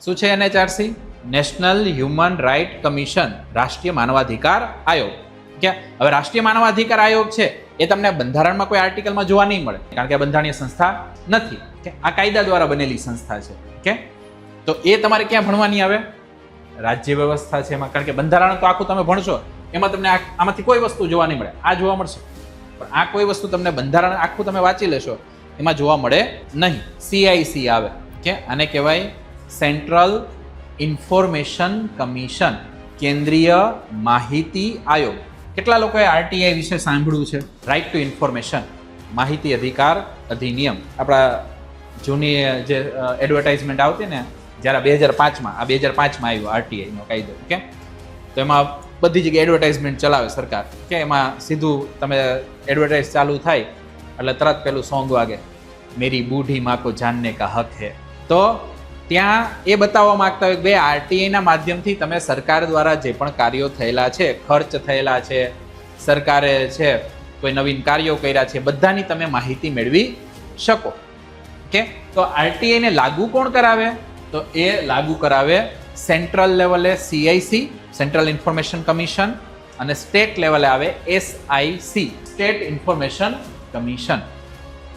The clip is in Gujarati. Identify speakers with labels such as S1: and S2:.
S1: શું છે NHRC? National human right commission, રાષ્ટ્રીય માનવાધિકાર આયોગ. કે હવે રાષ્ટ્રીય માનવાધિકાર આયોગ છે એ તમને બંધારણમાં કોઈ આર્ટિકલમાં જોવા નહીં મળે, કારણ કે આ બંધારણીય સંસ્થા નથી, કે આ કાયદા દ્વારા બનેલી સંસ્થા છે. કે તો એ તમારે ક્યાં ભણવાની આવે? રાજ્ય વ્યવસ્થા છે એમાં, કારણ કે બંધારણ તો આખું તમે ભણશો એમાં તમને આમાંથી કોઈ વસ્તુ જોવા નહીં મળે. આ જોવા મળશે, પણ આ કોઈ વસ્તુ તમને બંધારણ આખું તમે વાંચી લેશો એમાં જોવા મળે નહીં. CIC આવે, કે આને કહેવાય સેન્ટ્રલ ઇન્ફોર્મેશન કમિશન, કેન્દ્રીય માહિતી આયોગ. કેટલા લોકોએ RTI વિશે સાંભળ્યું છે? રાઇટ ટુ ઇન્ફોર્મેશન, માહિતી અધિકાર અધિનિયમ. આપણા જૂની જે એડવર્ટાઇઝમેન્ટ આવતી ને જ્યારે 2005માં, આ 2005માં આવ્યો RTI નો કાયદો. કે તો એમાં બધી જગ્યાએ એડવર્ટાઇઝમેન્ટ ચલાવે સરકાર, કે એમાં સીધું તમે એડવર્ટાઇઝ ચાલુ થાય એટલે તરત પેલું સોંગ વાગે, મેરી બૂઢી માં કો જાનને કા હક હે. તો ત્યાં એ બતાવવા માંગતા હોય કે ભાઈ RTIના માધ્યમથી તમે સરકાર દ્વારા જે પણ કાર્યો થયેલા છે, ખર્ચ થયેલા છે, સરકારે છે કોઈ નવીન કાર્યો કર્યા છે, બધાની તમે માહિતી મેળવી શકો. કે તો RTIને લાગુ કોણ કરાવે? તો એ લાગુ કરાવે સેન્ટ્રલ લેવલે CIC, સેન્ટ્રલ ઇન્ફોર્મેશન કમિશન, અને સ્ટેટ લેવલે આવે SIC, સ્ટેટ ઇન્ફોર્મેશન કમિશન.